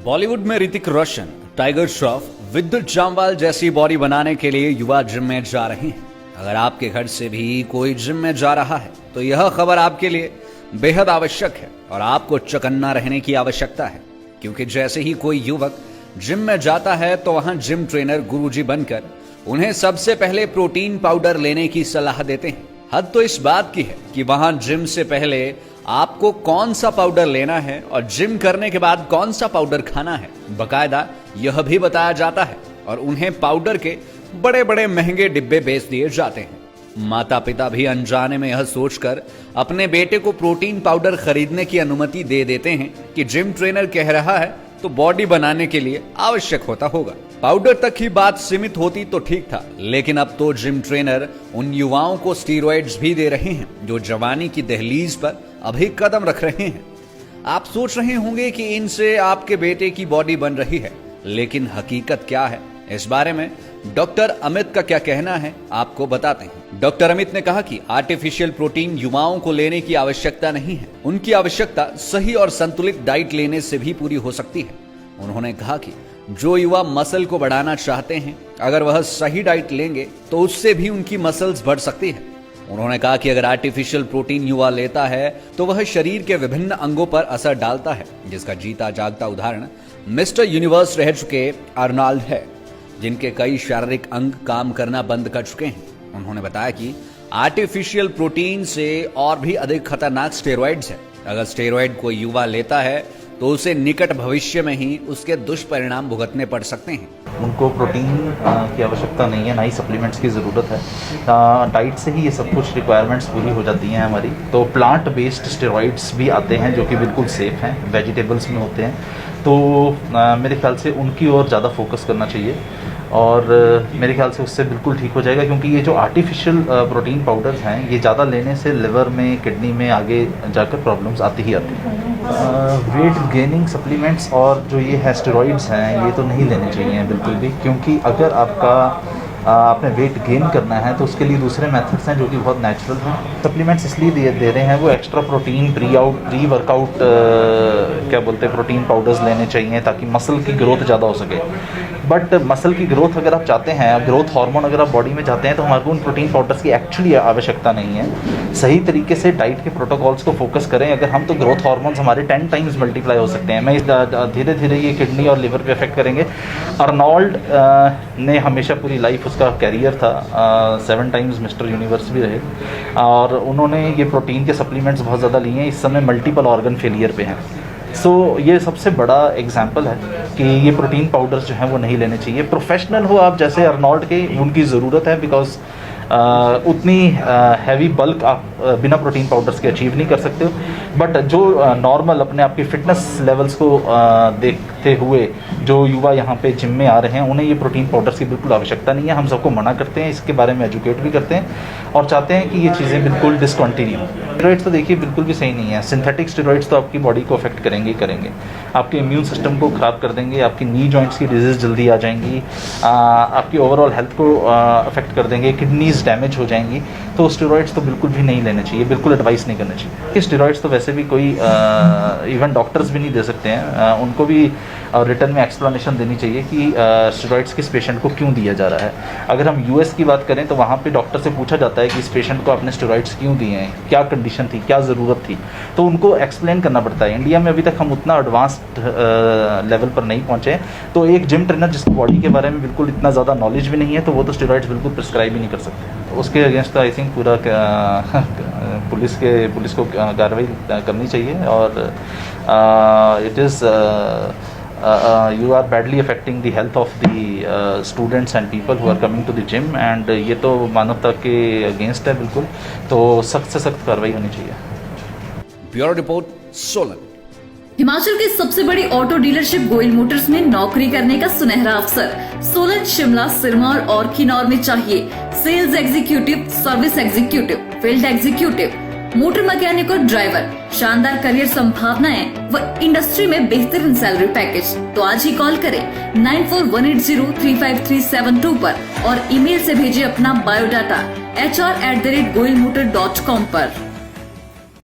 बॉलीवुड में ऋतिक रोशन, टाइगर श्रॉफ, विद्युत जामवाल जैसी बॉडी बनाने के लिए युवा जिम में जा रहे हैं। अगर आपके घर से भी कोई जिम में जा रहा है तो यह खबर आपके लिए बेहद आवश्यक है और आपको चौकन्ना रहने की आवश्यकता है, क्योंकि जैसे ही कोई युवक जिम में जाता है तो वहां जिम ट्रेनर गुरुजी बनकर उन्हें सबसे पहले प्रोटीन पाउडर लेने की सलाह देते हैं। हद तो इस बात की है कि वहां जिम से पहले आपको कौन सा पाउडर लेना है और जिम करने के बाद कौन सा पाउडर खाना है, बकायदा यह भी बताया जाता है और उन्हें पाउडर के बड़े बड़े महंगे डिब्बे बेच दिए जाते हैं। माता पिता भी अनजाने में यह सोचकर अपने बेटे को प्रोटीन पाउडर खरीदने की अनुमति दे देते हैं कि जिम ट्रेनर कह रहा है तो बॉडी बनाने के लिए आवश्यक होता होगा। पाउडर तक ही बात सीमित होती तो ठीक था, लेकिन अब तो जिम ट्रेनर उन युवाओं को स्टीरॉइड्स भी दे रहे हैं जो जवानी की दहलीज पर अभी कदम रख रहे हैं। आप सोच रहे होंगे कि इनसे आपके बेटे की बॉडी बन रही है, लेकिन हकीकत क्या है, इस बारे में डॉक्टर अमित का क्या कहना है आपको बताते हैं। डॉक्टर अमित ने कहा कि आर्टिफिशियल प्रोटीन युवाओं को लेने की आवश्यकता नहीं है, उनकी आवश्यकता सही और संतुलित डाइट लेने से भी पूरी हो सकती है। उन्होंने कहा कि जो युवा मसल को बढ़ाना चाहते हैं, अगर वह सही डाइट लेंगे तो उससे भी उनकी मसल्स बढ़ सकती है। उन्होंने कहा कि अगर आर्टिफिशियल प्रोटीन युवा लेता है तो वह शरीर के विभिन्न अंगों पर असर डालता है, जिसका जीता जागता उदाहरण मिस्टर यूनिवर्स रह चुके आर्नोल्ड है, जिनके कई शारीरिक अंग काम करना बंद कर चुके हैं। उन्होंने बताया कि आर्टिफिशियल प्रोटीन से और भी अधिक खतरनाक स्टेरॉइड्स है। अगर स्टेरॉइड कोई युवा लेता है तो उसे निकट भविष्य में ही उसके दुष्परिणाम भुगतने पड़ सकते हैं। उनको प्रोटीन की आवश्यकता नहीं है, ना ही सप्लीमेंट्स की ज़रूरत है। डाइट से ही ये सब कुछ रिक्वायरमेंट्स पूरी हो जाती हैं हमारी। तो प्लांट बेस्ड स्टेरॉइड्स भी आते हैं जो कि बिल्कुल सेफ़ हैं, वेजिटेबल्स में होते हैं। तो मेरे ख्याल से उनकी ओर ज़्यादा फोकस करना चाहिए और मेरे ख्याल से उससे बिल्कुल ठीक हो जाएगा, क्योंकि ये जो आर्टिफिशियल प्रोटीन पाउडर्स हैं ये ज़्यादा लेने से लिवर में, किडनी में आगे जाकर प्रॉब्लम्स आती ही आती हैं। वेट गेनिंग सप्लीमेंट्स और जो ये है स्टेरॉइड्स हैं ये तो नहीं लेने चाहिए बिल्कुल भी, क्योंकि अगर आपने वेट गेन करना है तो उसके लिए दूसरे मेथड्स हैं जो कि बहुत नेचुरल हैं। सप्लीमेंट्स इसलिए दे रहे हैं, वो एक्स्ट्रा प्रोटीन प्री वर्कआउट क्या बोलते हैं प्रोटीन पाउडर्स लेने चाहिए ताकि मसल की ग्रोथ ज़्यादा हो सके। बट मसल की ग्रोथ अगर आप चाहते हैं, ग्रोथ हार्मोन अगर आप बॉडी में चाहते हैं, तो हमारे को उन प्रोटीन पाउडर्स की एक्चुअली आवश्यकता नहीं है। सही तरीके से डाइट के प्रोटोकॉल्स को फोकस करें अगर हम, तो ग्रोथ हार्मोन्स हमारे 10 टाइम्स मल्टीप्लाई हो सकते हैं। मैं धीरे धीरे ये किडनी और लिवर पे अफेक्ट करेंगे। आर्नोल्ड ने हमेशा पूरी लाइफ उसका कैरियर था, 7 टाइम्स मिस्टर यूनिवर्स भी रहे और उन्होंने ये प्रोटीन के सप्लीमेंट्स बहुत ज़्यादा लिए हैं। इस समय मल्टीपल ऑर्गन फेलियर पे हैं। सो ये सबसे बड़ा एग्जाम्पल है कि ये प्रोटीन पाउडर्स जो हैं वो नहीं लेने चाहिए। प्रोफेशनल हो आप जैसे आर्नोल्ड के, उनकी ज़रूरत है, बिकॉज उतनी हैवी बल्क आप बिना प्रोटीन पाउडर्स के अचीव नहीं कर सकते हो। बट जो नॉर्मल अपने आप की फिटनेस लेवल्स को देखते हुए जो युवा यहाँ पे जिम में आ रहे हैं, उन्हें ये प्रोटीन पाउडर्स की बिल्कुल आवश्यकता नहीं है। हम सबको मना करते हैं, इसके बारे में एजुकेट भी करते हैं और चाहते हैं कि ये चीज़ें बिल्कुल डिसकंटिन्यू। स्टेरॉइड्स तो देखिए बिल्कुल भी सही नहीं है। सिंथेटिक स्टेरॉइड्स तो आपकी बॉडी को अफेक्ट करेंगे ही करेंगे, आपके इम्यून सिस्टम को ख़राब कर देंगे, आपकी नी जॉइंट्स की डिजीज़ जल्दी आ जाएंगी, आपकी ओवरऑल हेल्थ को अफेक्ट कर देंगे, किडनीज डैमेज हो जाएंगी। तो स्टेरॉइड्स तो बिल्कुल भी नहीं लेने चाहिए, बिल्कुल एडवाइस नहीं करना चाहिए। कि स्टेरॉइड्स तो वैसे भी कोई इवन डॉक्टर्स भी नहीं दे सकते हैं, उनको भी रिटर्न में एक्सप्लेनेशन देनी चाहिए कि स्टेरॉइड्स किस पेशेंट को क्यों दिया जा रहा है। अगर हम यूएस की बात करें तो वहाँ पे डॉक्टर से पूछा जाता है कि इस पेशेंट को आपने स्टेरॉइड्स क्यों दिए हैं, क्या कंडीशन थी, क्या ज़रूरत थी, तो उनको एक्सप्लेन करना पड़ता है। इंडिया में अभी तक हम उतना एडवांस्ड लेवल पर नहीं पहुँचे हैं, तो एक जिम ट्रेनर जिसको बॉडी के बारे में बिल्कुल इतना ज़्यादा नॉलेज भी नहीं है, तो वो तो स्टेरॉइड्स बिल्कुल प्रिस्क्राइब ही नहीं कर सकते। उसके अगेंस्ट आई थिंक पूरा पुलिस को कार्रवाई करनी चाहिए और it is you are badly affecting the health of the students and people who are coming to the gym and ये तो मानवता के अगेंस्ट है बिल्कुल, तो सख्त से सख्त कार्रवाई होनी चाहिए। Bureau report, Solan. हिमाचल की सबसे बड़ी ऑटो डीलरशिप गोयल मोटर्स में नौकरी करने का सुनहरा अवसर सोलन, शिमला, सिरमौर और किन्नौर में चाहिए sales executive, service executive, field executive, motor mechanic और ड्राइवर। शानदार करियर संभावनाएं व इंडस्ट्री में बेहतरीन सैलरी पैकेज। तो आज ही कॉल करें 9418035372 पर और ईमेल से भेजिए अपना बायोडाटा hr@goilmotor.com पर।